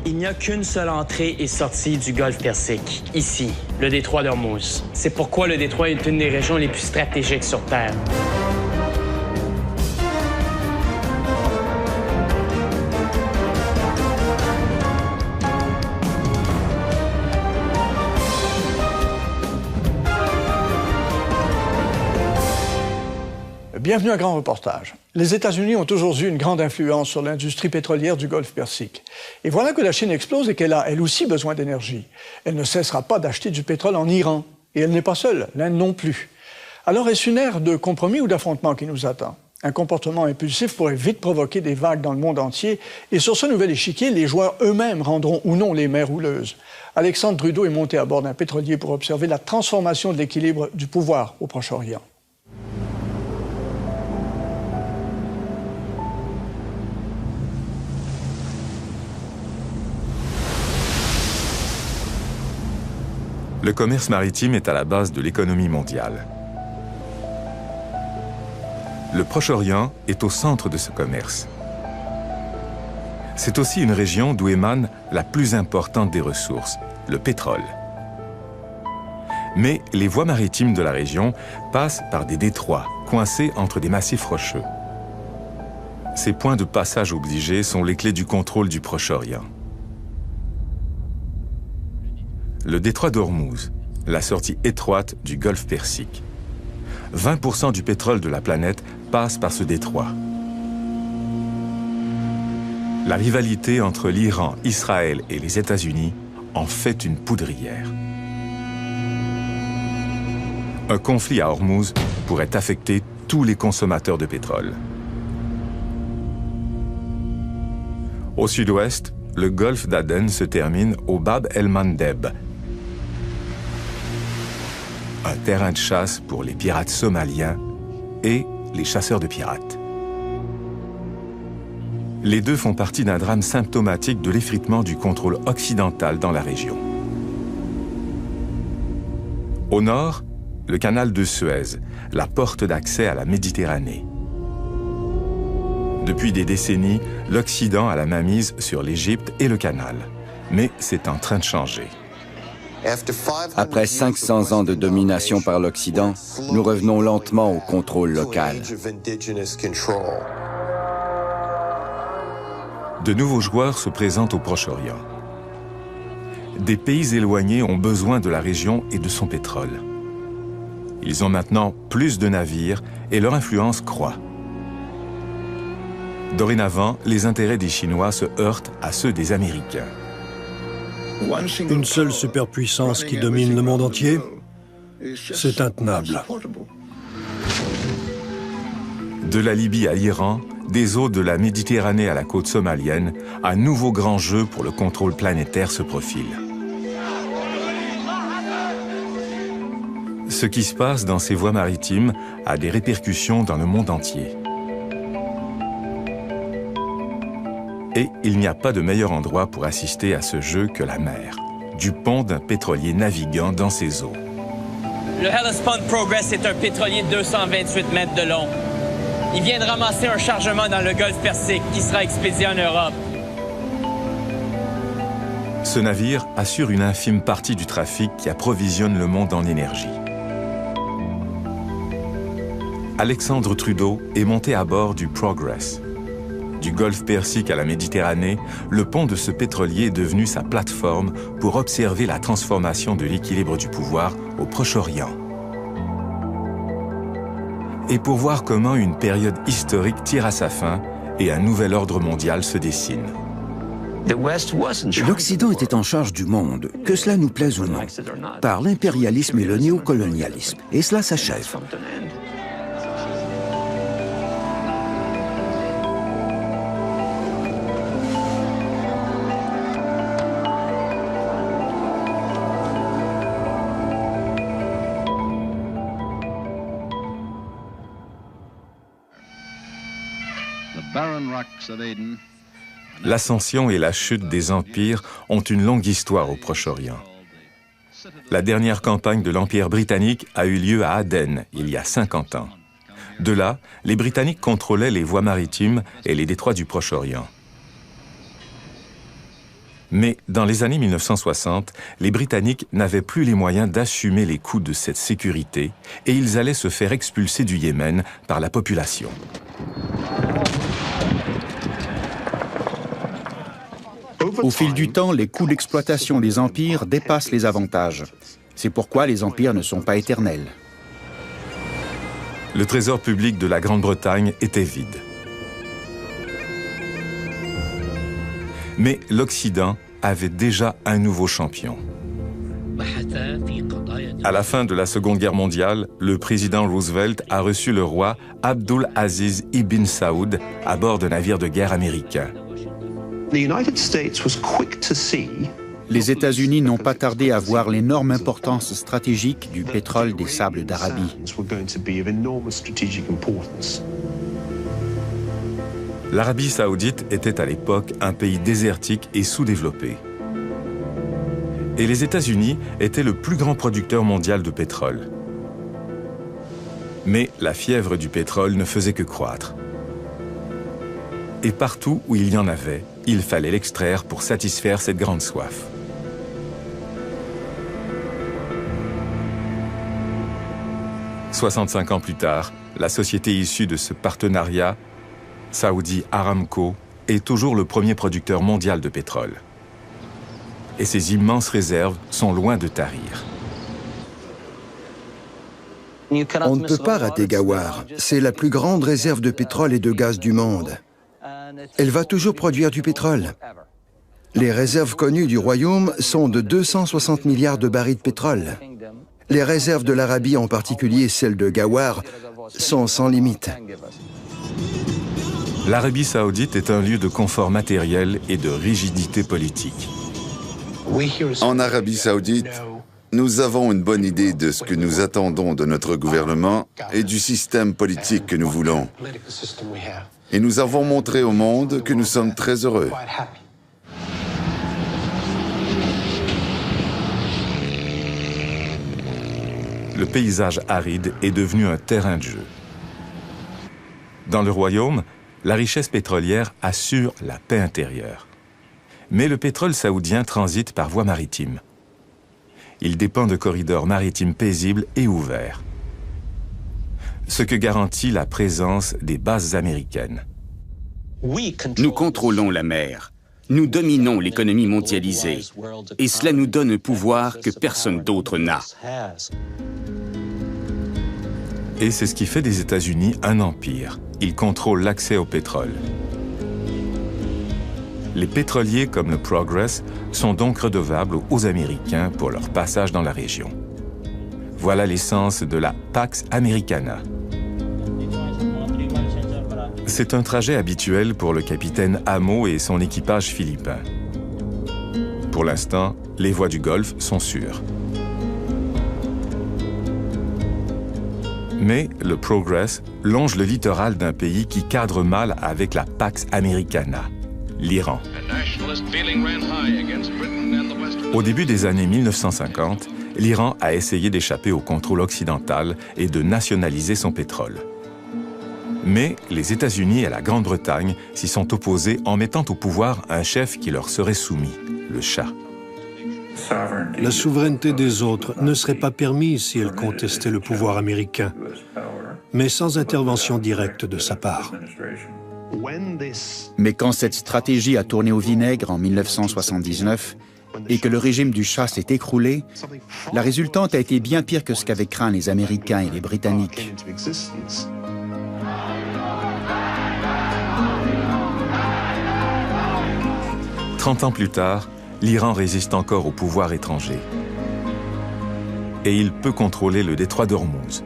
Il n'y a qu'une seule entrée et sortie du golfe Persique, ici, le détroit d'Ormuz. C'est pourquoi le détroit est une des régions les plus stratégiques sur Terre. Bienvenue à Grand Reportage. Les États-Unis ont aujourd'hui une grande influence sur l'industrie pétrolière du golfe Persique. Et voilà que la Chine explose et qu'elle a, elle aussi, besoin d'énergie. Elle ne cessera pas d'acheter du pétrole en Iran. Et elle n'est pas seule, l'Inde non plus. Alors est-ce une ère de compromis ou d'affrontement qui nous attend? Un comportement impulsif pourrait vite provoquer des vagues dans le monde entier. Et sur ce nouvel échiquier, les joueurs eux-mêmes rendront ou non les mers houleuses. Alexandre Trudeau est monté à bord d'un pétrolier pour observer la transformation de l'équilibre du pouvoir au Proche-Orient. Le commerce maritime est à la base de l'économie mondiale. Le Proche-Orient est au centre de ce commerce. C'est aussi une région d'où émane la plus importante des ressources, le pétrole. Mais les voies maritimes de la région passent par des détroits coincés entre des massifs rocheux. Ces points de passage obligés sont les clés du contrôle du Proche-Orient. Le détroit d'Ormuz, la sortie étroite du golfe Persique. 20% du pétrole de la planète passe par ce détroit. La rivalité entre l'Iran, Israël et les États-Unis en fait une poudrière. Un conflit à Ormuz pourrait affecter tous les consommateurs de pétrole. Au sud-ouest, le golfe d'Aden se termine au Bab el-Mandeb, un terrain de chasse pour les pirates somaliens et les chasseurs de pirates. Les deux font partie d'un drame symptomatique de l'effritement du contrôle occidental dans la région. Au nord, le canal de Suez, la porte d'accès à la Méditerranée. Depuis des décennies, l'Occident a la mainmise sur l'Égypte et le canal. Mais c'est en train de changer. Après 500 ans de domination par l'Occident, nous revenons lentement au contrôle local. De nouveaux joueurs se présentent au Proche-Orient. Des pays éloignés ont besoin de la région et de son pétrole. Ils ont maintenant plus de navires et leur influence croît. Dorénavant, les intérêts des Chinois se heurtent à ceux des Américains. Une seule superpuissance qui domine le monde entier, c'est intenable. De la Libye à l'Iran, des eaux de la Méditerranée à la côte somalienne, un nouveau grand jeu pour le contrôle planétaire se profile. Ce qui se passe dans ces voies maritimes a des répercussions dans le monde entier. Et il n'y a pas de meilleur endroit pour assister à ce jeu que la mer, du pont d'un pétrolier naviguant dans ses eaux. Le Hellespont Progress est un pétrolier de 228 mètres de long. Il vient de ramasser un chargement dans le golfe Persique qui sera expédié en Europe. Ce navire assure une infime partie du trafic qui approvisionne le monde en énergie. Alexandre Trudeau est monté à bord du Progress. Du golfe Persique à la Méditerranée, le pont de ce pétrolier est devenu sa plateforme pour observer la transformation de l'équilibre du pouvoir au Proche-Orient. Et pour voir comment une période historique tire à sa fin et un nouvel ordre mondial se dessine. L'Occident était en charge du monde, que cela nous plaise ou non, par l'impérialisme et le néocolonialisme. Et cela s'achève. L'ascension et la chute des empires ont une longue histoire au Proche-Orient. La dernière campagne de l'Empire britannique a eu lieu à Aden, il y a 50 ans. De là, les Britanniques contrôlaient les voies maritimes et les détroits du Proche-Orient. Mais dans les années 1960, les Britanniques n'avaient plus les moyens d'assumer les coûts de cette sécurité et ils allaient se faire expulser du Yémen par la population. Au fil du temps, les coûts d'exploitation des empires dépassent les avantages. C'est pourquoi les empires ne sont pas éternels. Le trésor public de la Grande-Bretagne était vide. Mais l'Occident avait déjà un nouveau champion. À la fin de la Seconde Guerre mondiale, le président Roosevelt a reçu le roi Abdul Aziz Ibn Saoud à bord de navires de guerre américains. Les États-Unis n'ont pas tardé à voir l'énorme importance stratégique du pétrole des sables d'Arabie. L'Arabie saoudite était à l'époque un pays désertique et sous-développé. Et les États-Unis étaient le plus grand producteur mondial de pétrole. Mais la fièvre du pétrole ne faisait que croître. Et partout où il y en avait, il fallait l'extraire pour satisfaire cette grande soif. « 65 ans plus tard, la société issue de ce partenariat, Saudi Aramco, est toujours le premier producteur mondial de pétrole. Et ses immenses réserves sont loin de tarir. On ne peut pas rater Ghawar. C'est la plus grande réserve de pétrole et de gaz du monde. Elle va toujours produire du pétrole. Les réserves connues du royaume sont de 260 milliards de barils de pétrole. Les réserves de l'Arabie, en particulier celles de Ghawar, sont sans limite. L'Arabie saoudite est un lieu de confort matériel et de rigidité politique. En Arabie saoudite, nous avons une bonne idée de ce que nous attendons de notre gouvernement et du système politique que nous voulons. Et nous avons montré au monde que nous sommes très heureux. Le paysage aride est devenu un terrain de jeu. Dans le royaume, la richesse pétrolière assure la paix intérieure. Mais le pétrole saoudien transite par voie maritime. Il dépend de corridors maritimes paisibles et ouverts, ce que garantit la présence des bases américaines. Nous contrôlons la mer. Nous dominons l'économie mondialisée. Et cela nous donne un pouvoir que personne d'autre n'a. Et c'est ce qui fait des États-Unis un empire. Ils contrôlent l'accès au pétrole. Les pétroliers comme le Progress sont donc redevables aux Américains pour leur passage dans la région. Voilà l'essence de la Pax Americana. C'est un trajet habituel pour le capitaine Amo et son équipage philippin. Pour l'instant, les voies du Golfe sont sûres. Mais le Progress longe le littoral d'un pays qui cadre mal avec la Pax Americana, l'Iran. Au début des années 1950, l'Iran a essayé d'échapper au contrôle occidental et de nationaliser son pétrole. Mais les États-Unis et la Grande-Bretagne s'y sont opposés en mettant au pouvoir un chef qui leur serait soumis, le Shah. La souveraineté des autres ne serait pas permise si elle contestait le pouvoir américain, mais sans intervention directe de sa part. Mais quand cette stratégie a tourné au vinaigre en 1979 et que le régime du Shah s'est écroulé, la résultante a été bien pire que ce qu'avaient craint les Américains et les Britanniques. « 30 ans plus tard, l'Iran résiste encore au pouvoir étranger. Et il peut contrôler le détroit d'Ormuz.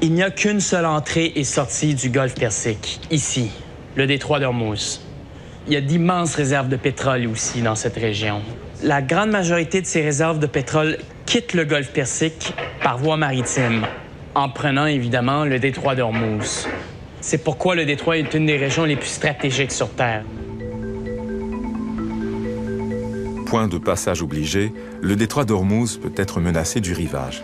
Il n'y a qu'une seule entrée et sortie du golfe Persique, ici, le détroit d'Ormuz. Il y a d'immenses réserves de pétrole aussi dans cette région. La grande majorité de ces réserves de pétrole quittent le golfe Persique par voie maritime, en prenant évidemment le détroit d'Ormuz. C'est pourquoi le détroit est une des régions les plus stratégiques sur Terre. Point de passage obligé, le détroit d'Ormuz peut être menacé du rivage.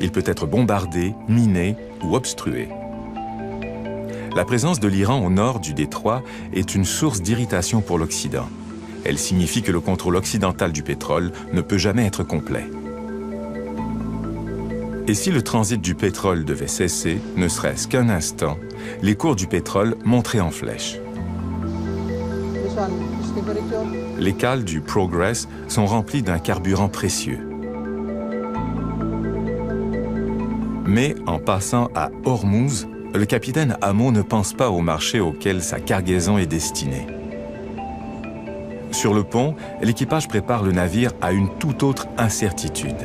Il peut être bombardé, miné ou obstrué. La présence de l'Iran au nord du détroit est une source d'irritation pour l'Occident. Elle signifie que le contrôle occidental du pétrole ne peut jamais être complet. Et si le transit du pétrole devait cesser, ne serait-ce qu'un instant, les cours du pétrole monteraient en flèche. Les cales du Progress sont remplies d'un carburant précieux. Mais en passant à Hormuz, le capitaine Amo ne pense pas au marché auquel sa cargaison est destinée. Sur le pont, l'équipage prépare le navire à une toute autre incertitude.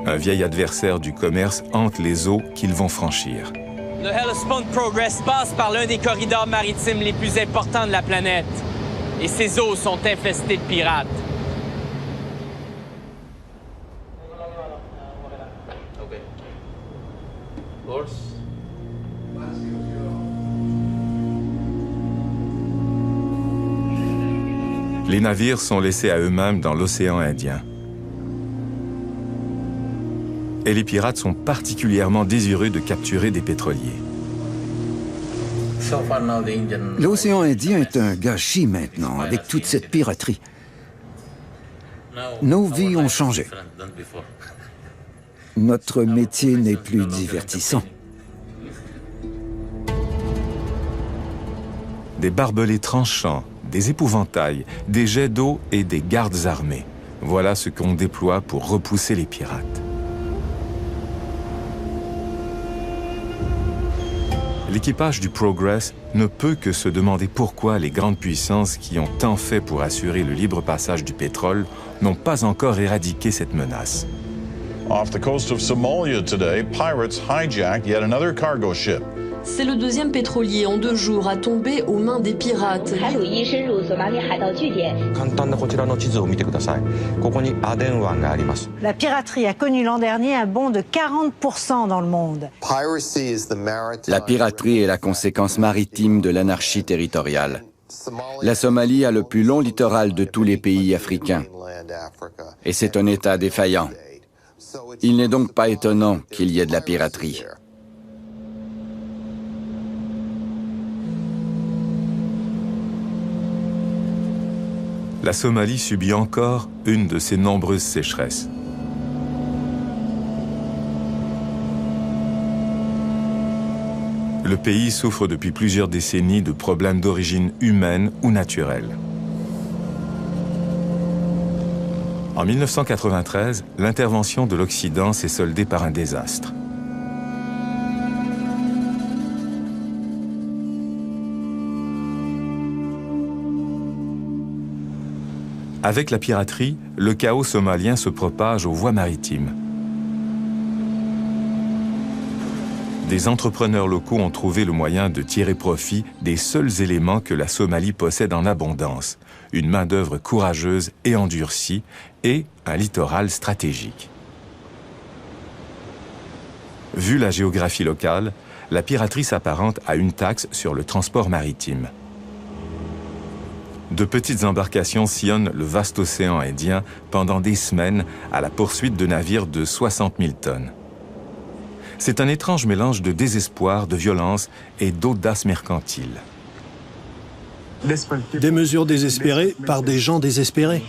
Un vieil adversaire du commerce hante les eaux qu'ils vont franchir. Le Hellespont Progress passe par l'un des corridors maritimes les plus importants de la planète. Et ses eaux sont infestées de pirates. Les navires sont laissés à eux-mêmes dans l'océan Indien. Et les pirates sont particulièrement désireux de capturer des pétroliers. L'océan Indien est un gâchis maintenant, avec toute cette piraterie. Nos vies ont changé. Notre métier n'est plus divertissant. Des barbelés tranchants, des épouvantails, des jets d'eau et des gardes armés. Voilà ce qu'on déploie pour repousser les pirates. L'équipage du Progress ne peut que se demander pourquoi les grandes puissances qui ont tant fait pour assurer le libre passage du pétrole n'ont pas encore éradiqué cette menace. Off the coast of Somalia today, pirates hijacked yet another cargo ship. C'est le deuxième pétrolier en 2 jours à tomber aux mains des pirates. La piraterie a connu l'an dernier un bond de 40% dans le monde. La piraterie est la conséquence maritime de l'anarchie territoriale. La Somalie a le plus long littoral de tous les pays africains. Et c'est un État défaillant. Il n'est donc pas étonnant qu'il y ait de la piraterie. La Somalie subit encore une de ses nombreuses sécheresses. Le pays souffre depuis plusieurs décennies de problèmes d'origine humaine ou naturelle. En 1993, l'intervention de l'Occident s'est soldée par un désastre. Avec la piraterie, le chaos somalien se propage aux voies maritimes. Des entrepreneurs locaux ont trouvé le moyen de tirer profit des seuls éléments que la Somalie possède en abondance, une main-d'œuvre courageuse et endurcie et un littoral stratégique. Vu la géographie locale, la piraterie s'apparente à une taxe sur le transport maritime. De petites embarcations sillonnent le vaste océan Indien pendant des semaines à la poursuite de navires de 60 000 tonnes. C'est un étrange mélange de désespoir, de violence et d'audace mercantile. Des mesures désespérées par des gens désespérés.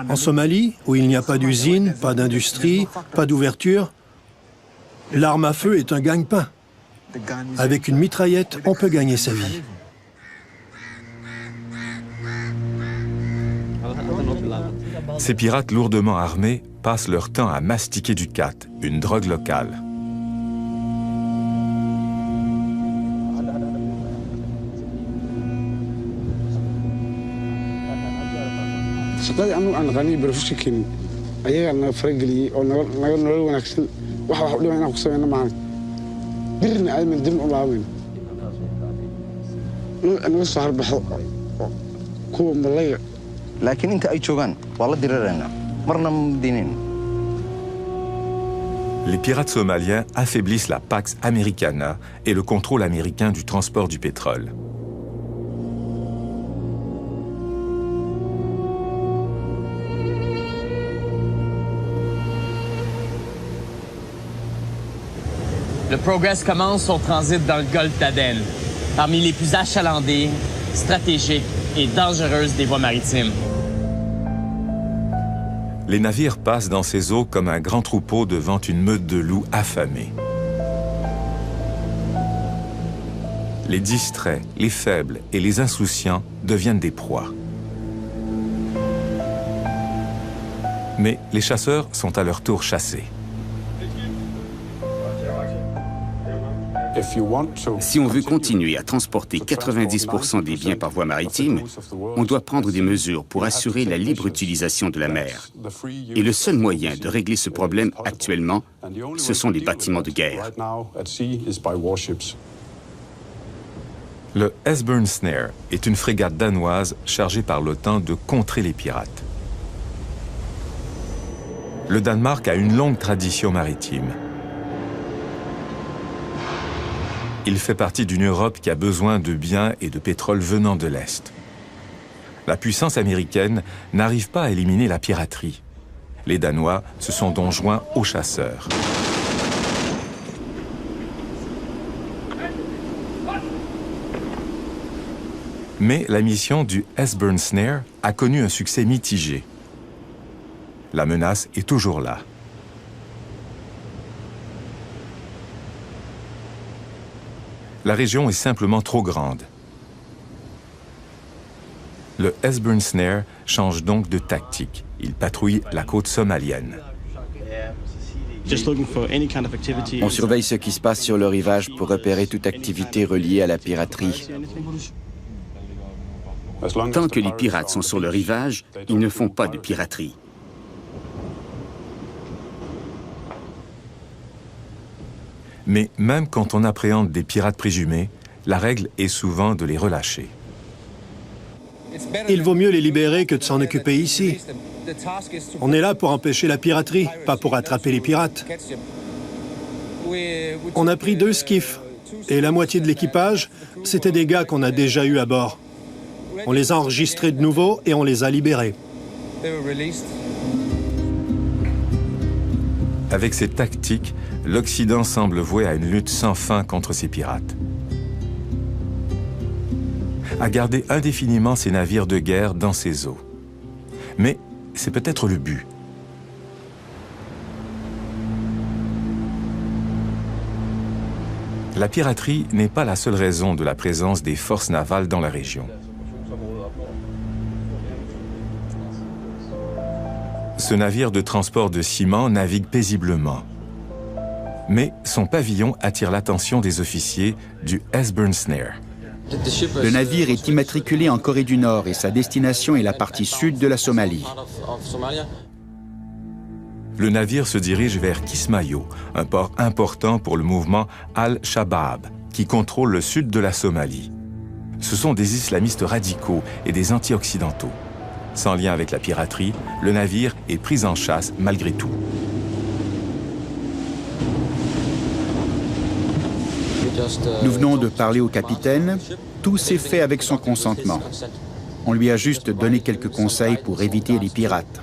En Somalie, où il n'y a pas d'usine, pas d'industrie, pas d'ouverture, l'arme à feu est un gagne-pain. Avec une mitraillette, on peut gagner sa vie. Ces pirates lourdement armés passent leur temps à mastiquer du khat, une drogue locale. Les pirates somaliens affaiblissent la Pax Americana et le contrôle américain du transport du pétrole. Le Progress commence son transit dans le golfe d'Aden, parmi les plus achalandées, stratégiques et dangereuses des voies maritimes. Les navires passent dans ces eaux comme un grand troupeau devant une meute de loups affamés. Les distraits, les faibles et les insouciants deviennent des proies. Mais les chasseurs sont à leur tour chassés. Si on veut continuer à transporter 90% des biens par voie maritime, on doit prendre des mesures pour assurer la libre utilisation de la mer. Et le seul moyen de régler ce problème actuellement, ce sont les bâtiments de guerre. Le Esbern Snare est une frégate danoise chargée par l'OTAN de contrer les pirates. Le Danemark a une longue tradition maritime. Il fait partie d'une Europe qui a besoin de biens et de pétrole venant de l'Est. La puissance américaine n'arrive pas à éliminer la piraterie. Les Danois se sont donc joints aux chasseurs. Mais la mission du Esbern Snare a connu un succès mitigé. La menace est toujours là. La région est simplement trop grande. Le Esbern Snare change donc de tactique. Il patrouille la côte somalienne. On surveille ce qui se passe sur le rivage pour repérer toute activité reliée à la piraterie. Tant que les pirates sont sur le rivage, ils ne font pas de piraterie. Mais même quand on appréhende des pirates présumés, la règle est souvent de les relâcher. Il vaut mieux les libérer que de s'en occuper ici. On est là pour empêcher la piraterie, pas pour attraper les pirates. On a pris 2 skiffs, et la moitié de l'équipage, c'était des gars qu'on a déjà eus à bord. On les a enregistrés de nouveau et on les a libérés. Avec ces tactiques, l'Occident semble voué à une lutte sans fin contre ces pirates. À garder indéfiniment ces navires de guerre dans ces eaux. Mais c'est peut-être le but. La piraterie n'est pas la seule raison de la présence des forces navales dans la région. Ce navire de transport de ciment navigue paisiblement. Mais son pavillon attire l'attention des officiers du Esbern Snare. Le navire est immatriculé en Corée du Nord et sa destination est la partie sud de la Somalie. Le navire se dirige vers Kismayo, un port important pour le mouvement Al-Shabaab, qui contrôle le sud de la Somalie. Ce sont des islamistes radicaux et des anti-occidentaux. Sans lien avec la piraterie, le navire est pris en chasse malgré tout. Nous venons de parler au capitaine. Tout s'est fait avec son consentement. On lui a juste donné quelques conseils pour éviter les pirates.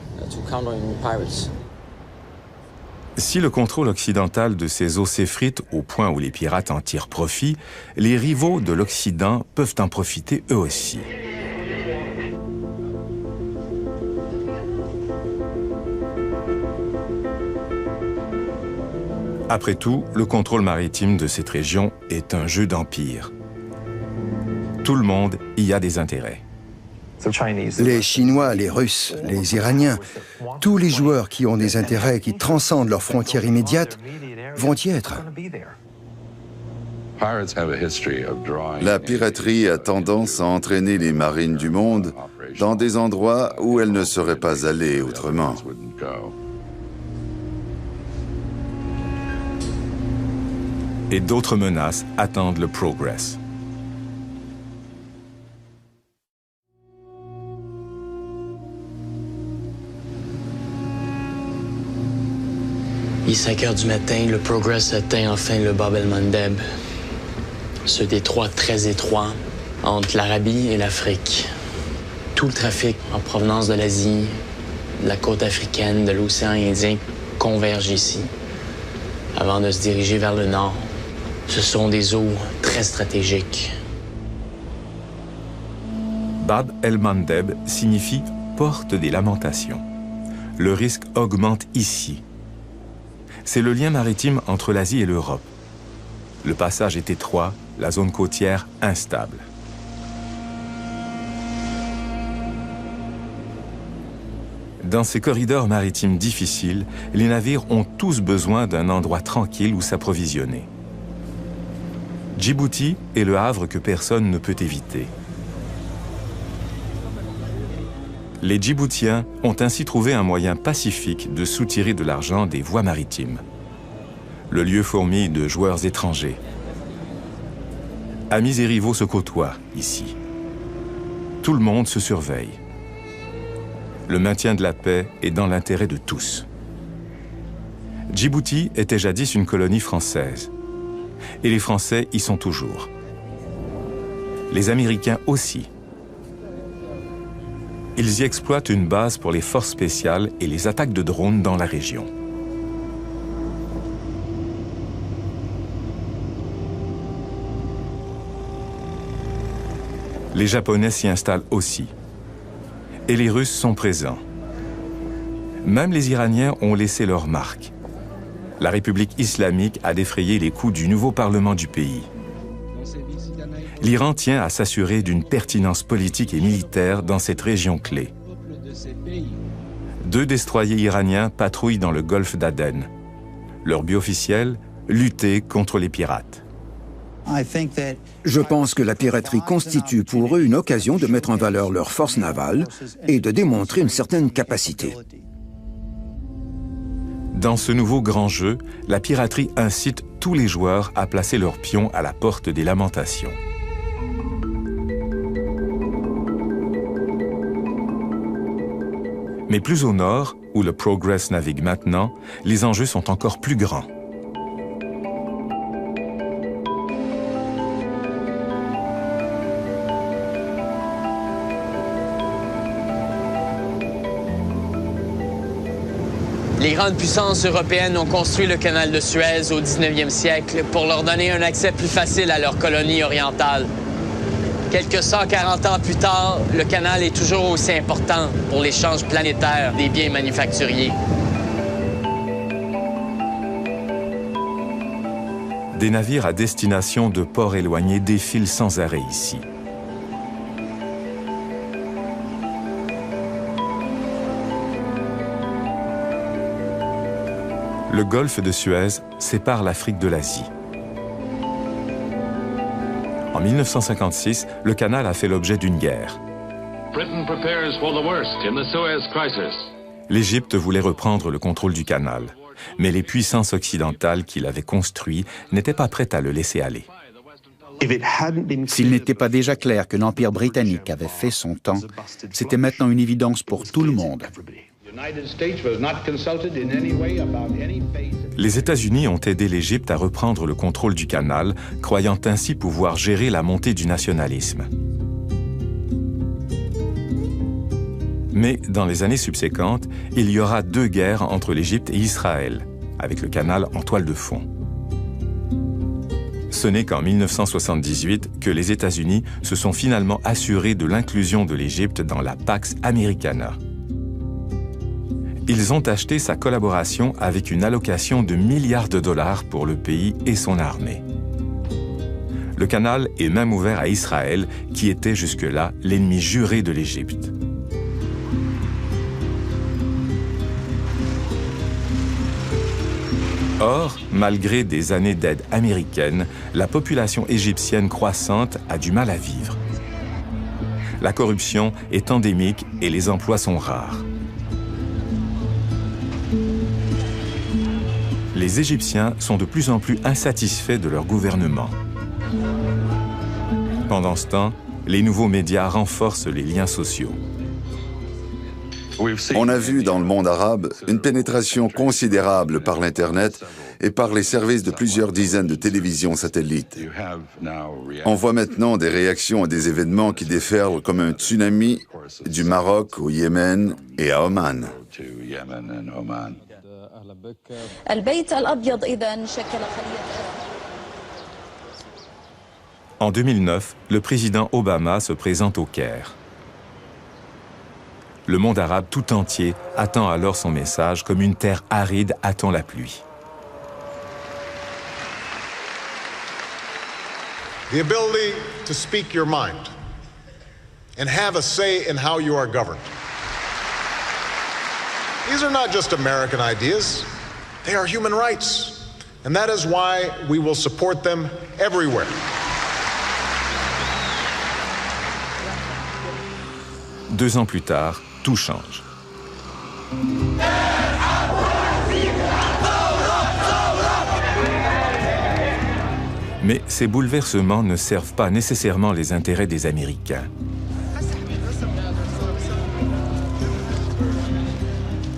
Si le contrôle occidental de ces eaux s'effrite au point où les pirates en tirent profit, les rivaux de l'Occident peuvent en profiter eux aussi. Après tout, le contrôle maritime de cette région est un jeu d'empire. Tout le monde y a des intérêts. Les Chinois, les Russes, les Iraniens, tous les joueurs qui ont des intérêts qui transcendent leurs frontières immédiates vont y être. La piraterie a tendance à entraîner les marines du monde dans des endroits où elles ne seraient pas allées autrement. Et d'autres menaces attendent le Progress. Il est 5 heures du matin, le Progress atteint enfin le Bab el-Mandeb, ce détroit très étroit entre l'Arabie et l'Afrique. Tout le trafic en provenance de l'Asie, de la côte africaine, de l'océan Indien converge ici, avant de se diriger vers le nord, Ce sont des eaux très stratégiques. Bab el-Mandeb signifie « porte des lamentations ». Le risque augmente ici. C'est le lien maritime entre l'Asie et l'Europe. Le passage est étroit, la zone côtière instable. Dans ces corridors maritimes difficiles, les navires ont tous besoin d'un endroit tranquille où s'approvisionner. Djibouti est le havre que personne ne peut éviter. Les Djiboutiens ont ainsi trouvé un moyen pacifique de soutirer de l'argent des voies maritimes. Le lieu fourmille de joueurs étrangers. Amis et rivaux se côtoient ici. Tout le monde se surveille. Le maintien de la paix est dans l'intérêt de tous. Djibouti était jadis une colonie française. Et les Français y sont toujours. Les Américains aussi. Ils y exploitent une base pour les forces spéciales et les attaques de drones dans la région. Les Japonais s'y installent aussi. Et les Russes sont présents. Même les Iraniens ont laissé leur marque. La République islamique a défrayé les coups du nouveau Parlement du pays. L'Iran tient à s'assurer d'une pertinence politique et militaire dans cette région clé. 2 destroyers iraniens patrouillent dans le golfe d'Aden. Leur but officiel, lutter contre les pirates. Je pense que la piraterie constitue pour eux une occasion de mettre en valeur leurs forces navales et de démontrer une certaine capacité. Dans ce nouveau grand jeu, la piraterie incite tous les joueurs à placer leurs pions à la porte des lamentations. Mais plus au nord, où le Progress navigue maintenant, les enjeux sont encore plus grands. Les grandes puissances européennes ont construit le canal de Suez au 19e siècle pour leur donner un accès plus facile à leurs colonies orientales. Quelques 140 ans plus tard, le canal est toujours aussi important pour l'échange planétaire des biens manufacturiers. Des navires à destination de ports éloignés défilent sans arrêt ici. Le golfe de Suez sépare l'Afrique de l'Asie. En 1956, le canal a fait l'objet d'une guerre. L'Égypte voulait reprendre le contrôle du canal, mais les puissances occidentales qui l'avaient construit n'étaient pas prêtes à le laisser aller. S'il n'était pas déjà clair que l'Empire britannique avait fait son temps, c'était maintenant une évidence pour tout le monde. Les États-Unis ont aidé l'Égypte à reprendre le contrôle du canal, croyant ainsi pouvoir gérer la montée du nationalisme. Mais dans les années subséquentes, il y aura 2 guerres entre l'Égypte et Israël, avec le canal en toile de fond. Ce n'est qu'en 1978 que les États-Unis se sont finalement assurés de l'inclusion de l'Égypte dans la Pax Americana. Ils ont acheté sa collaboration avec une allocation de milliards de dollars pour le pays et son armée. Le canal est même ouvert à Israël, qui était jusque-là l'ennemi juré de l'Égypte. Or, malgré des années d'aide américaine, la population égyptienne croissante a du mal à vivre. La corruption est endémique et les emplois sont rares. Les Égyptiens sont de plus en plus insatisfaits de leur gouvernement. Pendant ce temps, les nouveaux médias renforcent les liens sociaux. On a vu dans le monde arabe une pénétration considérable par l'Internet et par les services de plusieurs dizaines de télévisions satellites. On voit maintenant des réactions à des événements qui déferlent comme un tsunami du Maroc au Yémen et à Oman. En 2009, le président Obama se présente au Caire. Le monde arabe tout entier attend alors son message comme une terre aride attend la pluie. The ability to speak your mind and have a say in how you are governed. These are not just American ideas, they are human rights. And that is why we will support them everywhere. Deux ans plus tard, tout change. Mais ces bouleversements ne servent pas nécessairement les intérêts des Américains.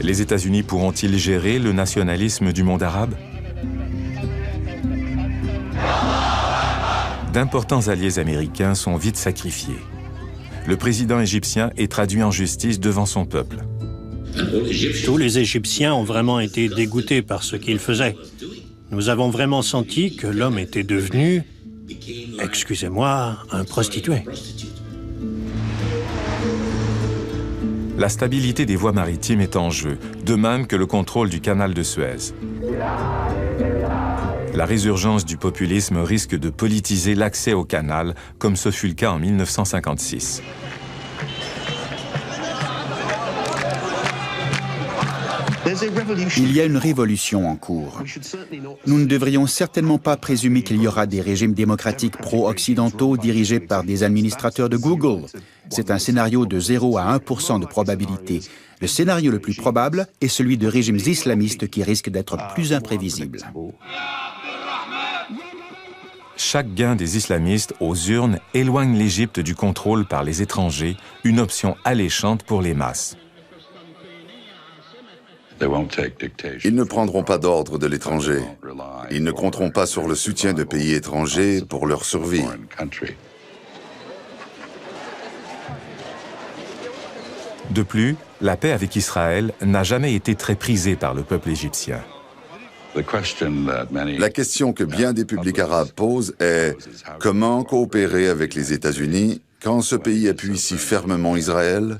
Les États-Unis pourront-ils gérer le nationalisme du monde arabe? D'importants alliés américains sont vite sacrifiés. Le président égyptien est traduit en justice devant son peuple. Tous les Égyptiens ont vraiment été dégoûtés par ce qu'il faisait. Nous avons vraiment senti que l'homme était devenu, excusez-moi, un prostitué. La stabilité des voies maritimes est en jeu, de même que le contrôle du canal de Suez. La résurgence du populisme risque de politiser l'accès au canal, comme ce fut le cas en 1956. Il y a une révolution en cours. Nous ne devrions certainement pas présumer qu'il y aura des régimes démocratiques pro-occidentaux dirigés par des administrateurs de Google. C'est un scénario de 0 à 1% de probabilité. Le scénario le plus probable est celui de régimes islamistes qui risquent d'être plus imprévisibles. Chaque gain des islamistes aux urnes éloigne l'Égypte du contrôle par les étrangers, une option alléchante pour les masses. Ils ne prendront pas d'ordre de l'étranger. Ils ne compteront pas sur le soutien de pays étrangers pour leur survie. De plus, la paix avec Israël n'a jamais été très prisée par le peuple égyptien. La question que bien des publics arabes posent est comment coopérer avec les États-Unis quand ce pays appuie si fermement Israël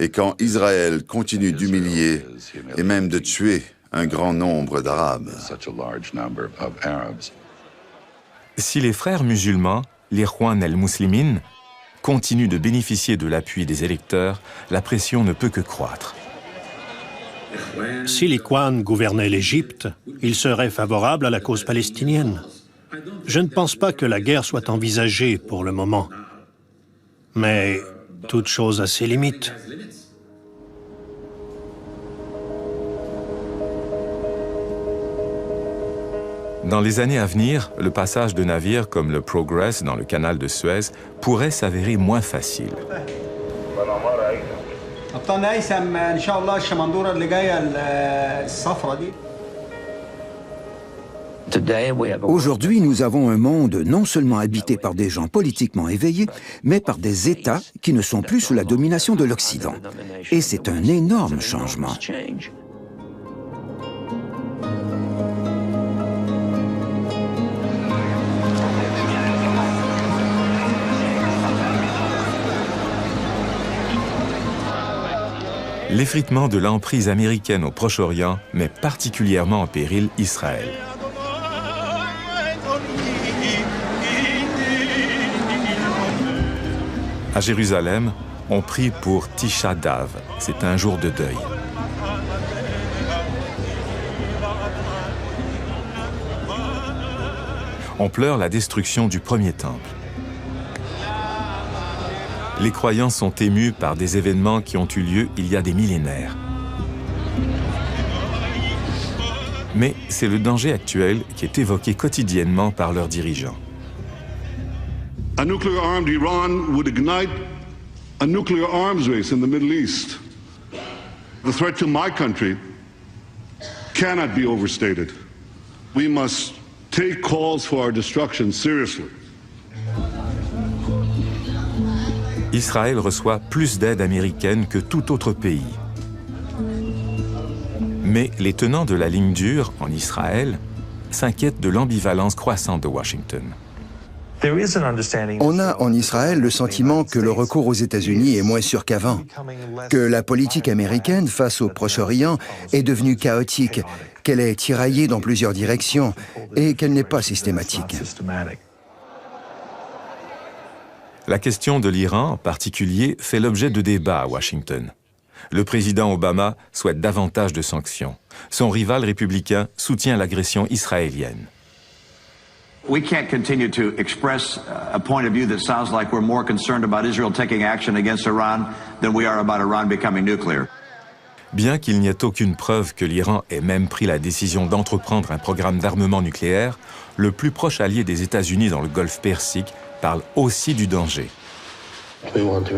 et quand Israël continue d'humilier et même de tuer un grand nombre d'Arabes. Si les frères musulmans, l'Ikhwan el-Muslimin, continuent de bénéficier de l'appui des électeurs, la pression ne peut que croître. Si l'Ikhwan gouvernait l'Égypte, il serait favorable à la cause palestinienne. Je ne pense pas que la guerre soit envisagée pour le moment. Mais toute chose a ses limites. Dans les années à venir, le passage de navires comme le Progress dans le canal de Suez pourrait s'avérer moins facile. Aujourd'hui, nous avons un monde non seulement habité par des gens politiquement éveillés, mais par des États qui ne sont plus sous la domination de l'Occident. Et c'est un énorme changement. L'effritement de l'emprise américaine au Proche-Orient met particulièrement en péril Israël. À Jérusalem, on prie pour Tisha B'Av, c'est un jour de deuil. On pleure la destruction du premier temple. Les croyants sont émus par des événements qui ont eu lieu il y a des millénaires. Mais c'est le danger actuel qui est évoqué quotidiennement par leurs dirigeants. A nuclear-armed Iran would ignite a nuclear arms race in the Middle East. The threat to my country cannot be overstated. We must take calls for our destruction seriously. Israël reçoit plus d'aide américaine que tout autre pays. Mais les tenants de la ligne dure en Israël s'inquiètent de l'ambivalence croissante de Washington. On a en Israël le sentiment que le recours aux États-Unis est moins sûr qu'avant, que la politique américaine face au Proche-Orient est devenue chaotique, qu'elle est tiraillée dans plusieurs directions et qu'elle n'est pas systématique. La question de l'Iran, en particulier, fait l'objet de débats à Washington. Le président Obama souhaite davantage de sanctions. Son rival républicain soutient l'agression israélienne. We can't continue to express a point of view that sounds like we're more concerned about Israel taking action against Iran than we are about Iran becoming nuclear. Bien qu'il n'y ait aucune preuve que l'Iran ait même pris la décision d'entreprendre un programme d'armement nucléaire, le plus proche allié des États-Unis dans le Golfe Persique parle aussi du danger.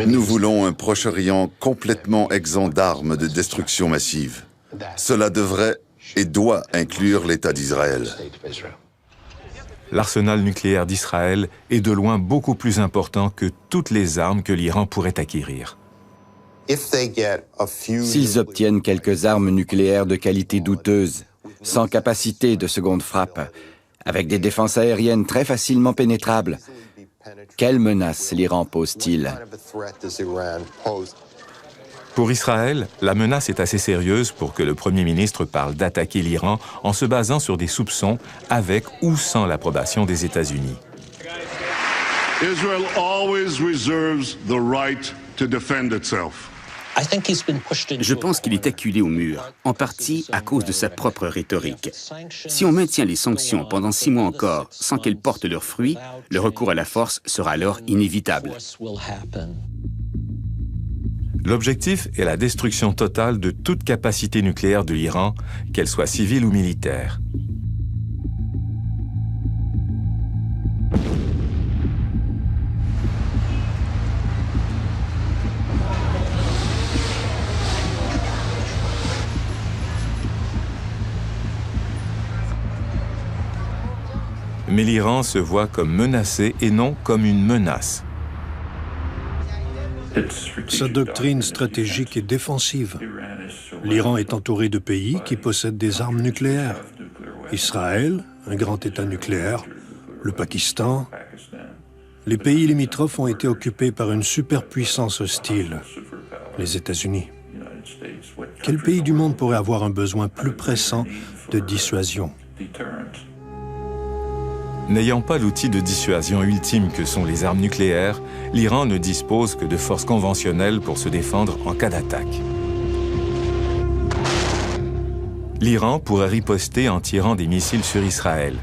Nous voulons un Proche-Orient complètement exempt d'armes de destruction massive. Cela devrait et doit inclure l'État d'Israël. L'arsenal nucléaire d'Israël est de loin beaucoup plus important que toutes les armes que l'Iran pourrait acquérir. S'ils obtiennent quelques armes nucléaires de qualité douteuse, sans capacité de seconde frappe, avec des défenses aériennes très facilement pénétrables, quelle menace l'Iran pose-t-il? Pour Israël, la menace est assez sérieuse pour que le Premier ministre parle d'attaquer l'Iran en se basant sur des soupçons avec ou sans l'approbation des États-Unis. Israel always reserves the right to defend itself. Je pense qu'il est acculé au mur, en partie à cause de sa propre rhétorique. Si on maintient les sanctions pendant 6 mois encore sans qu'elles portent leurs fruits, le recours à la force sera alors inévitable. L'objectif est la destruction totale de toute capacité nucléaire de l'Iran, qu'elle soit civile ou militaire. Mais l'Iran se voit comme menacé et non comme une menace. Sa doctrine stratégique est défensive. L'Iran est entouré de pays qui possèdent des armes nucléaires. Israël, un grand État nucléaire, le Pakistan. Les pays limitrophes ont été occupés par une superpuissance hostile, les États-Unis. Quel pays du monde pourrait avoir un besoin plus pressant de dissuasion? N'ayant pas l'outil de dissuasion ultime que sont les armes nucléaires, l'Iran ne dispose que de forces conventionnelles pour se défendre en cas d'attaque. L'Iran pourrait riposter en tirant des missiles sur Israël.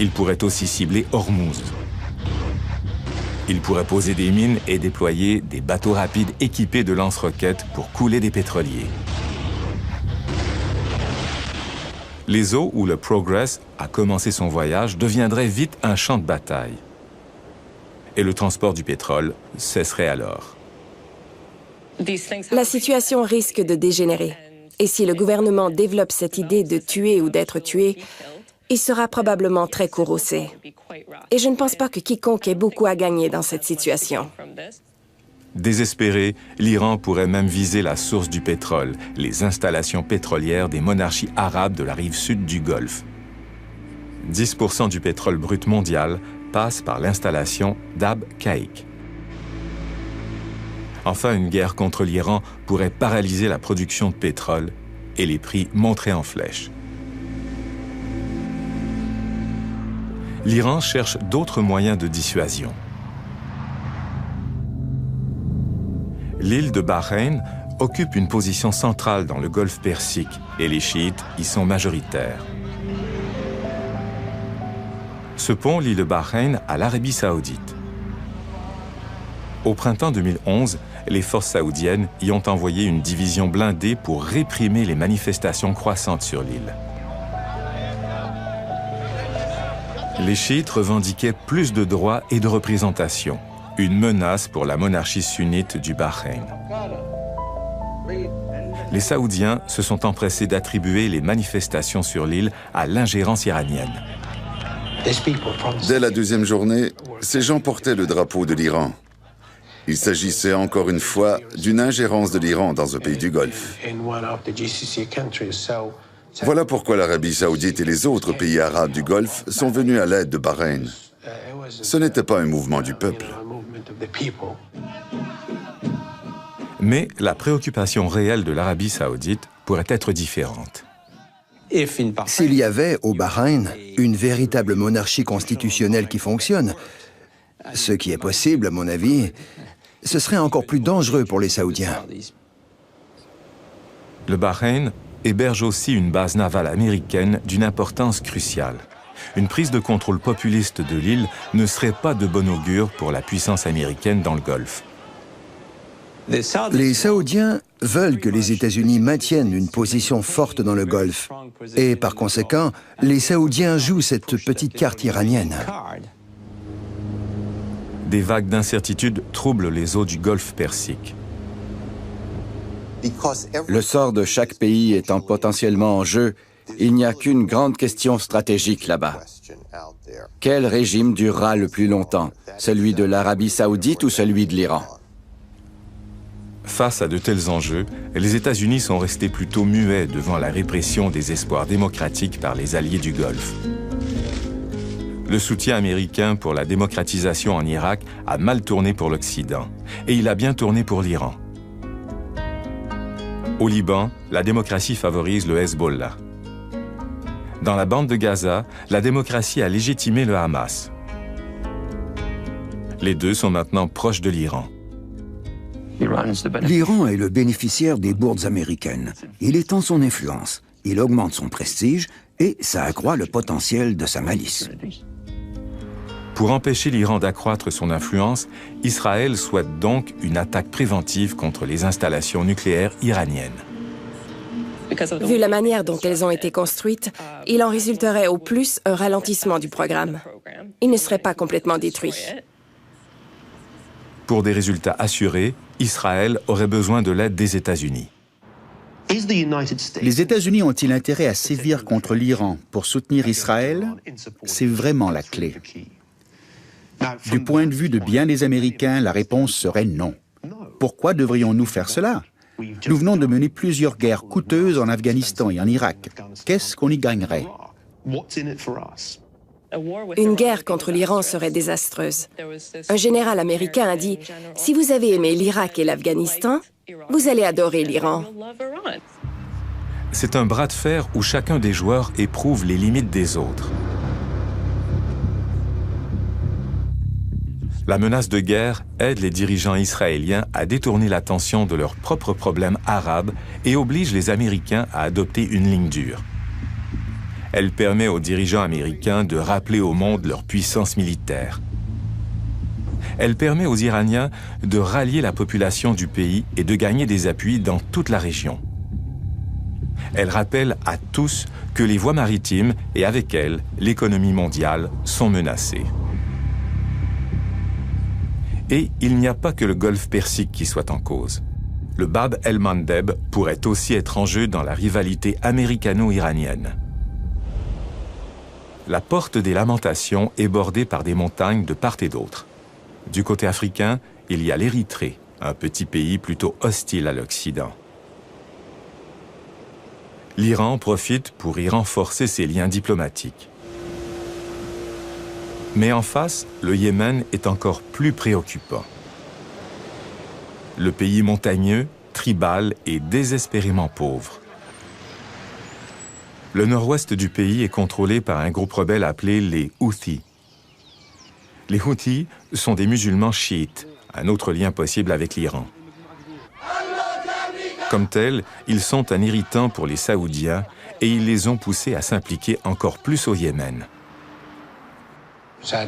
Il pourrait aussi cibler Hormuz. Il pourrait poser des mines et déployer des bateaux rapides équipés de lance-roquettes pour couler des pétroliers. Les eaux où le Progress a commencé son voyage deviendraient vite un champ de bataille. Et le transport du pétrole cesserait alors. La situation risque de dégénérer. Et si le gouvernement développe cette idée de tuer ou d'être tué, il sera probablement très courroucé. Et je ne pense pas que quiconque ait beaucoup à gagner dans cette situation. Désespéré, l'Iran pourrait même viser la source du pétrole, les installations pétrolières des monarchies arabes de la rive sud du Golfe. 10% du pétrole brut mondial passe par l'installation d'Ab Qaïq. Enfin, une guerre contre l'Iran pourrait paralyser la production de pétrole et les prix monteraient en flèche. L'Iran cherche d'autres moyens de dissuasion. L'île de Bahreïn occupe une position centrale dans le Golfe Persique et les chiites y sont majoritaires. Ce pont lie le Bahreïn à l'Arabie saoudite. Au printemps 2011, les forces saoudiennes y ont envoyé une division blindée pour réprimer les manifestations croissantes sur l'île. Les chiites revendiquaient plus de droits et de représentation, une menace pour la monarchie sunnite du Bahreïn. Les Saoudiens se sont empressés d'attribuer les manifestations sur l'île à l'ingérence iranienne. Dès la deuxième journée, ces gens portaient le drapeau de l'Iran. Il s'agissait encore une fois d'une ingérence de l'Iran dans un pays du Golfe. Voilà pourquoi l'Arabie saoudite et les autres pays arabes du Golfe sont venus à l'aide de Bahreïn. Ce n'était pas un mouvement du peuple. Mais la préoccupation réelle de l'Arabie saoudite pourrait être différente. S'il y avait, au Bahreïn, une véritable monarchie constitutionnelle qui fonctionne, ce qui est possible, à mon avis, ce serait encore plus dangereux pour les Saoudiens. Le Bahreïn héberge aussi une base navale américaine d'une importance cruciale. Une prise de contrôle populiste de l'île ne serait pas de bon augure pour la puissance américaine dans le Golfe. Les Saoudiens veulent que les États-Unis maintiennent une position forte dans le Golfe. Et par conséquent, les Saoudiens jouent cette petite carte iranienne. Des vagues d'incertitude troublent les eaux du Golfe Persique. Le sort de chaque pays étant potentiellement en jeu, il n'y a qu'une grande question stratégique là-bas. Quel régime durera le plus longtemps? Celui de l'Arabie saoudite ou celui de l'Iran? Face à de tels enjeux, les États-Unis sont restés plutôt muets devant la répression des espoirs démocratiques par les alliés du Golfe. Le soutien américain pour la démocratisation en Irak a mal tourné pour l'Occident, et il a bien tourné pour l'Iran. Au Liban, la démocratie favorise le Hezbollah. Dans la bande de Gaza, la démocratie a légitimé le Hamas. Les deux sont maintenant proches de l'Iran. L'Iran est le bénéficiaire des bourses américaines. Il étend son influence, il augmente son prestige et ça accroît le potentiel de sa malice. Pour empêcher l'Iran d'accroître son influence, Israël souhaite donc une attaque préventive contre les installations nucléaires iraniennes. Vu la manière dont elles ont été construites, il en résulterait au plus un ralentissement du programme. Il ne serait pas complètement détruit. Pour des résultats assurés, Israël aurait besoin de l'aide des États-Unis. Les États-Unis ont-ils intérêt à sévir contre l'Iran pour soutenir Israël? C'est vraiment la clé. Du point de vue de bien des Américains, la réponse serait non. Pourquoi devrions-nous faire cela? Nous venons de mener plusieurs guerres coûteuses en Afghanistan et en Irak. Qu'est-ce qu'on y gagnerait? Une guerre contre l'Iran serait désastreuse. Un général américain a dit « Si vous avez aimé l'Irak et l'Afghanistan, vous allez adorer l'Iran. » C'est un bras de fer où chacun des joueurs éprouve les limites des autres. La menace de guerre aide les dirigeants israéliens à détourner l'attention de leurs propres problèmes arabes et oblige les Américains à adopter une ligne dure. Elle permet aux dirigeants américains de rappeler au monde leur puissance militaire. Elle permet aux Iraniens de rallier la population du pays et de gagner des appuis dans toute la région. Elle rappelle à tous que les voies maritimes et avec elles l'économie mondiale sont menacées. Et il n'y a pas que le Golfe Persique qui soit en cause. Le Bab el-Mandeb pourrait aussi être en jeu dans la rivalité américano-iranienne. La porte des Lamentations est bordée par des montagnes de part et d'autre. Du côté africain, il y a l'Érythrée, un petit pays plutôt hostile à l'Occident. L'Iran profite pour y renforcer ses liens diplomatiques. Mais en face, le Yémen est encore plus préoccupant. Le pays montagneux, tribal et désespérément pauvre. Le nord-ouest du pays est contrôlé par un groupe rebelle appelé les Houthis. Les Houthis sont des musulmans chiites, un autre lien possible avec l'Iran. Comme tels, ils sont un irritant pour les Saoudiens et ils les ont poussés à s'impliquer encore plus au Yémen.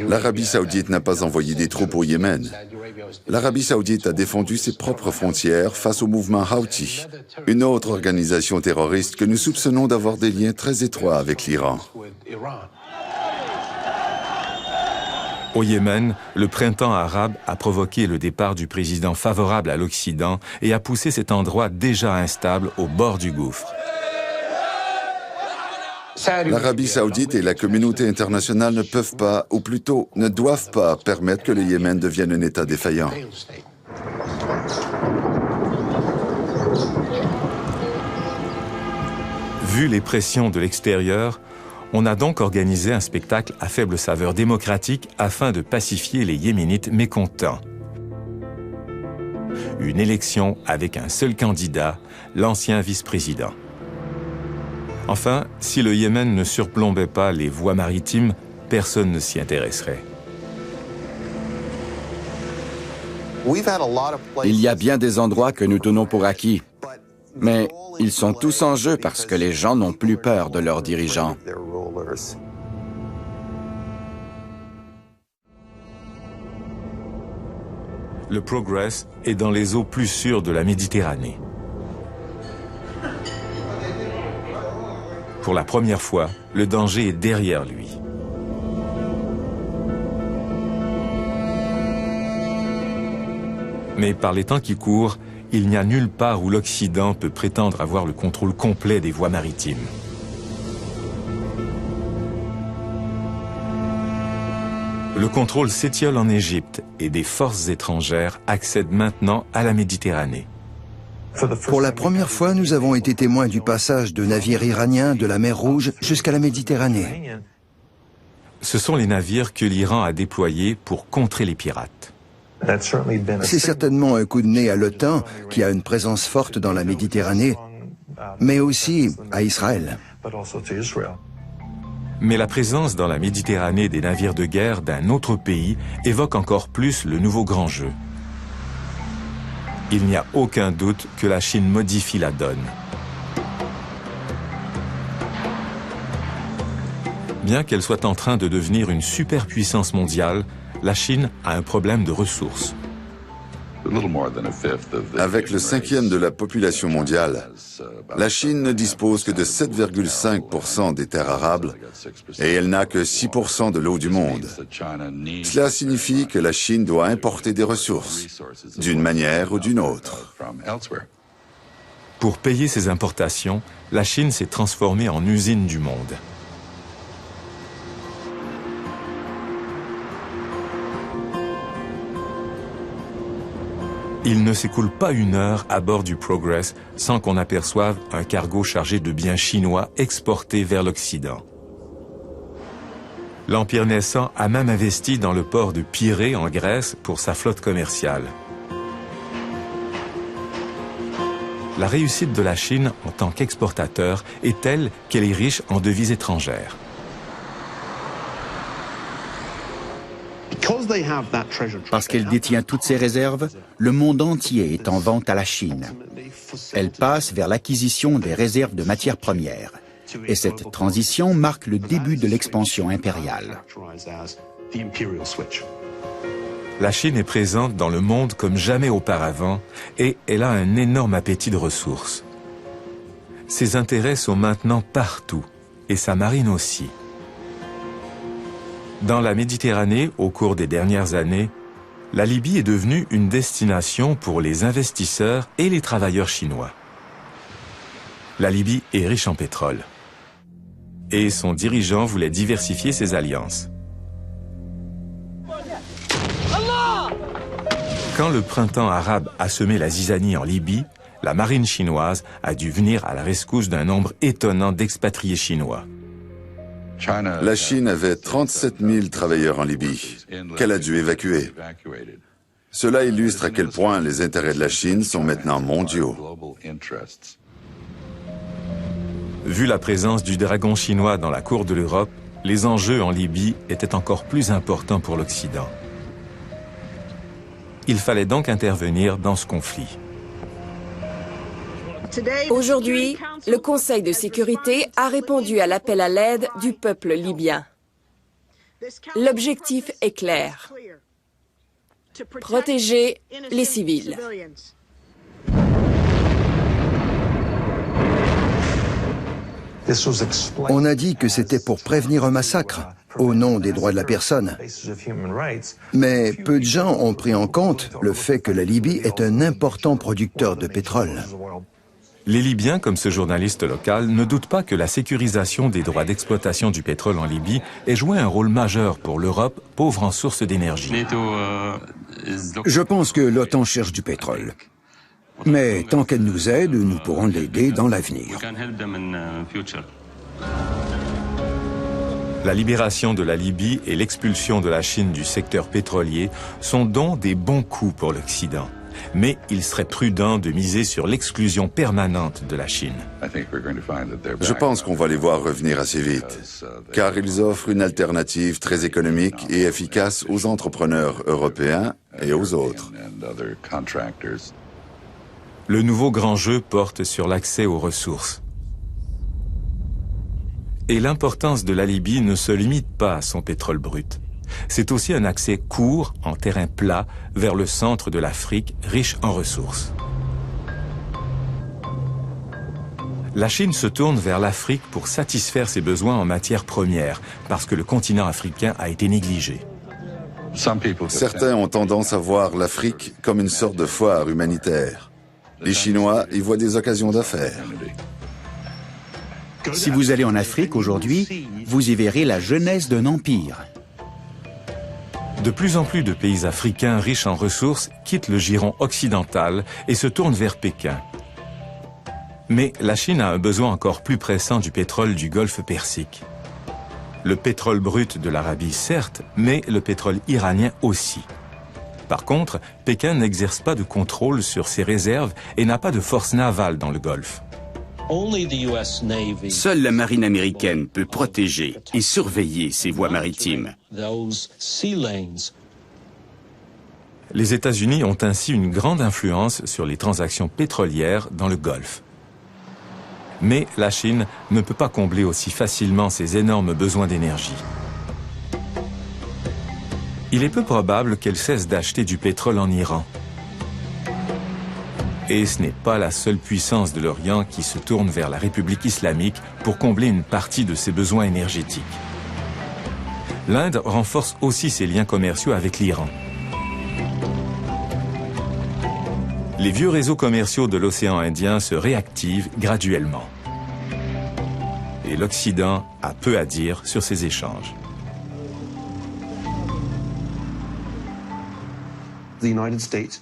L'Arabie saoudite n'a pas envoyé des troupes au Yémen. L'Arabie saoudite a défendu ses propres frontières face au mouvement Houthi, une autre organisation terroriste que nous soupçonnons d'avoir des liens très étroits avec l'Iran. Au Yémen, le printemps arabe a provoqué le départ du président favorable à l'Occident et a poussé cet endroit déjà instable au bord du gouffre. L'Arabie saoudite et la communauté internationale ne peuvent pas, ou plutôt ne doivent pas, permettre que le Yémen devienne un État défaillant. Vu les pressions de l'extérieur, On a donc organisé un spectacle à faible saveur démocratique afin de pacifier les Yéménites mécontents. Une élection avec un seul candidat, l'ancien vice-président. Enfin, si le Yémen ne surplombait pas les voies maritimes, personne ne s'y intéresserait. Il y a bien des endroits que nous tenons pour acquis, mais ils sont tous en jeu parce que les gens n'ont plus peur de leurs dirigeants. Le Progress est dans les eaux plus sûres de la Méditerranée. Pour la première fois, le danger est derrière lui. Mais par les temps qui courent, il n'y a nulle part où l'Occident peut prétendre avoir le contrôle complet des voies maritimes. Le contrôle s'étiole en Égypte et des forces étrangères accèdent maintenant à la Méditerranée. Pour la première fois, nous avons été témoins du passage de navires iraniens de la mer Rouge jusqu'à la Méditerranée. Ce sont les navires que l'Iran a déployés pour contrer les pirates. C'est certainement un coup de nez à l'OTAN, qui a une présence forte dans la Méditerranée, mais aussi à Israël. Mais la présence dans la Méditerranée des navires de guerre d'un autre pays évoque encore plus le nouveau grand jeu. Il n'y a aucun doute que la Chine modifie la donne. Bien qu'elle soit en train de devenir une superpuissance mondiale, la Chine a un problème de ressources. Avec le 5e de la population mondiale, la Chine ne dispose que de 7,5% des terres arables et elle n'a que 6% de l'eau du monde. Cela signifie que la Chine doit importer des ressources, d'une manière ou d'une autre. Pour payer ces importations, la Chine s'est transformée en usine du monde. Il ne s'écoule pas une heure à bord du Progress sans qu'on aperçoive un cargo chargé de biens chinois exportés vers l'Occident. L'Empire naissant a même investi dans le port de Pirée en Grèce pour sa flotte commerciale. La réussite de la Chine en tant qu'exportateur est telle qu'elle est riche en devises étrangères. Parce qu'elle détient toutes ses réserves, le monde entier est en vente à la Chine. Elle passe vers l'acquisition des réserves de matières premières. Et cette transition marque le début de l'expansion impériale. La Chine est présente dans le monde comme jamais auparavant et elle a un énorme appétit de ressources. Ses intérêts sont maintenant partout et sa marine aussi. Dans la Méditerranée, au cours des dernières années, la Libye est devenue une destination pour les investisseurs et les travailleurs chinois. La Libye est riche en pétrole. Et son dirigeant voulait diversifier ses alliances. Quand le printemps arabe a semé la zizanie en Libye, la marine chinoise a dû venir à la rescousse d'un nombre étonnant d'expatriés chinois. La Chine avait 37 000 travailleurs en Libye, qu'elle a dû évacuer. Cela illustre à quel point les intérêts de la Chine sont maintenant mondiaux. Vu la présence du dragon chinois dans la cour de l'Europe, les enjeux en Libye étaient encore plus importants pour l'Occident. Il fallait donc intervenir dans ce conflit. Aujourd'hui, le Conseil de sécurité a répondu à l'appel à l'aide du peuple libyen. L'objectif est clair: protéger les civils. On a dit que c'était pour prévenir un massacre, au nom des droits de la personne. Mais peu de gens ont pris en compte le fait que la Libye est un important producteur de pétrole. Les Libyens, comme ce journaliste local, ne doutent pas que la sécurisation des droits d'exploitation du pétrole en Libye ait joué un rôle majeur pour l'Europe, pauvre en sources d'énergie. Je pense que l'OTAN cherche du pétrole. Mais tant qu'elle nous aide, nous pourrons l'aider dans l'avenir. La libération de la Libye et l'expulsion de la Chine du secteur pétrolier sont donc des bons coups pour l'Occident. Mais il serait prudent de miser sur l'exclusion permanente de la Chine. Je pense qu'on va les voir revenir assez vite, car ils offrent une alternative très économique et efficace aux entrepreneurs européens et aux autres. Le nouveau grand jeu porte sur l'accès aux ressources. Et l'importance de la Libye ne se limite pas à son pétrole brut. C'est aussi un accès court, en terrain plat, vers le centre de l'Afrique, riche en ressources. La Chine se tourne vers l'Afrique pour satisfaire ses besoins en matières premières, parce que le continent africain a été négligé. Certains ont tendance à voir l'Afrique comme une sorte de foire humanitaire. Les Chinois y voient des occasions d'affaires. Si vous allez en Afrique aujourd'hui, vous y verrez la jeunesse d'un empire. De plus en plus de pays africains riches en ressources quittent le giron occidental et se tournent vers Pékin. Mais la Chine a un besoin encore plus pressant du pétrole du Golfe Persique. Le pétrole brut de l'Arabie, certes, mais le pétrole iranien aussi. Par contre, Pékin n'exerce pas de contrôle sur ses réserves et n'a pas de force navale dans le Golfe. Seule la marine américaine peut protéger et surveiller ces voies maritimes. Les États-Unis ont ainsi une grande influence sur les transactions pétrolières dans le Golfe. Mais la Chine ne peut pas combler aussi facilement ses énormes besoins d'énergie. Il est peu probable qu'elle cesse d'acheter du pétrole en Iran. Et ce n'est pas la seule puissance de l'Orient qui se tourne vers la République islamique pour combler une partie de ses besoins énergétiques. L'Inde renforce aussi ses liens commerciaux avec l'Iran. Les vieux réseaux commerciaux de l'océan Indien se réactivent graduellement. Et l'Occident a peu à dire sur ces échanges.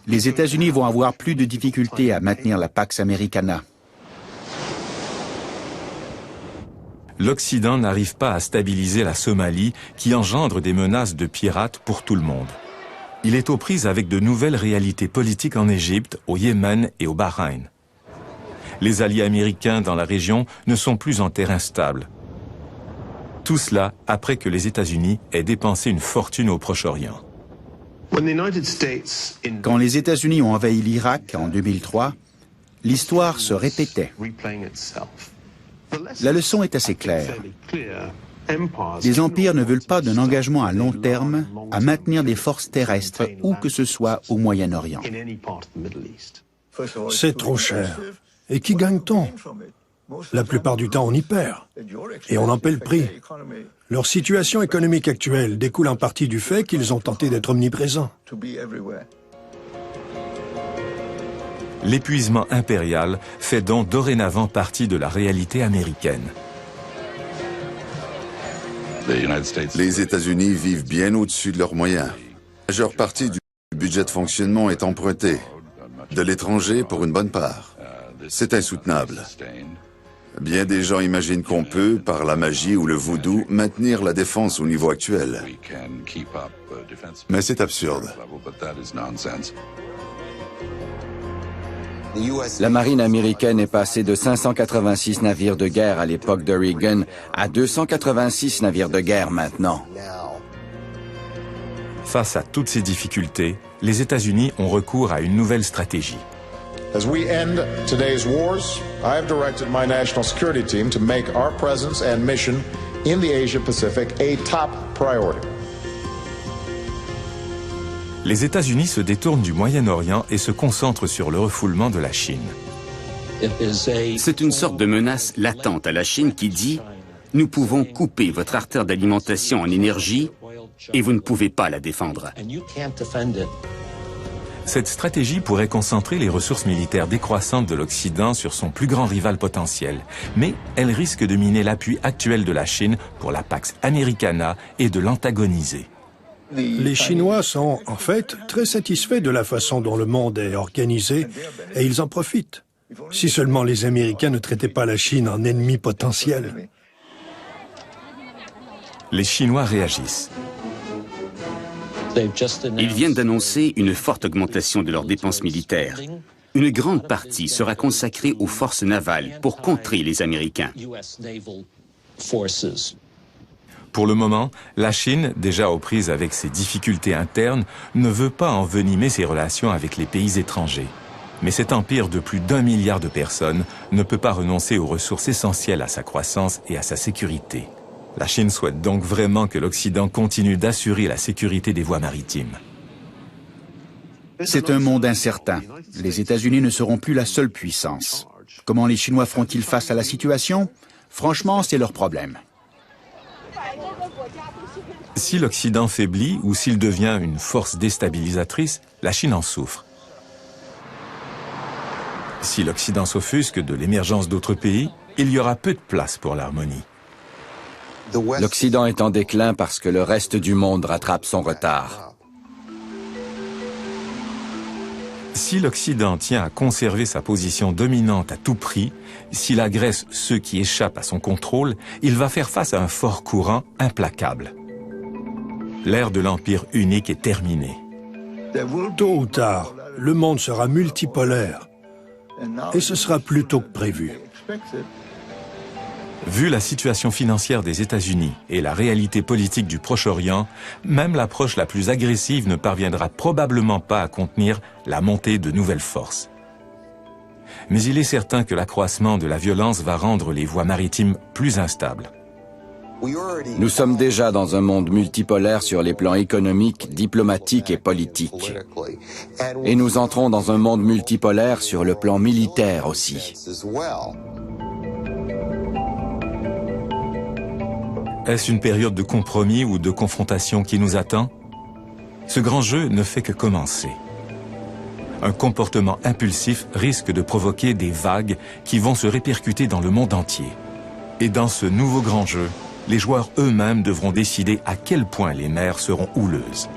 Les États-Unis vont avoir plus de difficultés à maintenir la Pax Americana. L'Occident n'arrive pas à stabiliser la Somalie qui engendre des menaces de pirates pour tout le monde. Il est aux prises avec de nouvelles réalités politiques en Égypte, au Yémen et au Bahreïn. Les alliés américains dans la région ne sont plus en terrain stable. Tout cela après que les États-Unis aient dépensé une fortune au Proche-Orient. Quand les États-Unis ont envahi l'Irak en 2003, l'histoire se répétait. La leçon est assez claire. Les empires ne veulent pas d'un engagement à long terme à maintenir des forces terrestres où que ce soit au Moyen-Orient. C'est trop cher. Et qui gagne-t-on? La plupart du temps, on y perd. Et on en paie le prix. Leur situation économique actuelle découle en partie du fait qu'ils ont tenté d'être omniprésents. L'épuisement impérial fait donc dorénavant partie de la réalité américaine. Les États-Unis vivent bien au-dessus de leurs moyens. La majeure partie du budget de fonctionnement est empruntée, de l'étranger pour une bonne part. C'est insoutenable. Bien des gens imaginent qu'on peut, par la magie ou le voodoo, maintenir la défense au niveau actuel. Mais c'est absurde. La marine américaine est passée de 586 navires de guerre à l'époque de Reagan à 286 navires de guerre maintenant. Face à toutes ces difficultés, les États-Unis ont recours à une nouvelle stratégie. As we end today's wars, I have directed my national security team to make our presence and mission in the Asia-Pacific a top priority. Les États-Unis se détournent du Moyen-Orient et se concentrent sur le refoulement de la Chine. C'est une sorte de menace latente à la Chine qui dit « Nous pouvons couper votre artère d'alimentation en énergie et vous ne pouvez pas la défendre. » Cette stratégie pourrait concentrer les ressources militaires décroissantes de l'Occident sur son plus grand rival potentiel, mais elle risque de miner l'appui actuel de la Chine pour la Pax Americana et de l'antagoniser. Les Chinois sont, en fait, très satisfaits de la façon dont le monde est organisé et ils en profitent. Si seulement les Américains ne traitaient pas la Chine en ennemi potentiel. Les Chinois réagissent. Ils viennent d'annoncer une forte augmentation de leurs dépenses militaires. Une grande partie sera consacrée aux forces navales pour contrer les Américains. Pour le moment, la Chine, déjà aux prises avec ses difficultés internes, ne veut pas envenimer ses relations avec les pays étrangers. Mais cet empire de plus d'1 milliard de personnes ne peut pas renoncer aux ressources essentielles à sa croissance et à sa sécurité. La Chine souhaite donc vraiment que l'Occident continue d'assurer la sécurité des voies maritimes. C'est un monde incertain. Les États-Unis ne seront plus la seule puissance. Comment les Chinois feront-ils face à la situation? Franchement, c'est leur problème. Si l'Occident faiblit ou s'il devient une force déstabilisatrice, la Chine en souffre. Si l'Occident s'offusque de l'émergence d'autres pays, il y aura peu de place pour l'harmonie. L'Occident est en déclin parce que le reste du monde rattrape son retard. Si l'Occident tient à conserver sa position dominante à tout prix, s'il agresse ceux qui échappent à son contrôle, il va faire face à un fort courant implacable. L'ère de l'Empire unique est terminée. Tôt ou tard, le monde sera multipolaire. Et ce sera plus tôt que prévu. Vu la situation financière des États-Unis et la réalité politique du Proche-Orient, même l'approche la plus agressive ne parviendra probablement pas à contenir la montée de nouvelles forces. Mais il est certain que l'accroissement de la violence va rendre les voies maritimes plus instables. Nous sommes déjà dans un monde multipolaire sur les plans économiques, diplomatiques et politiques. Et nous entrons dans un monde multipolaire sur le plan militaire aussi. Est-ce une période de compromis ou de confrontation qui nous attend? Ce grand jeu ne fait que commencer. Un comportement impulsif risque de provoquer des vagues qui vont se répercuter dans le monde entier. Et dans ce nouveau grand jeu, les joueurs eux-mêmes devront décider à quel point les mers seront houleuses.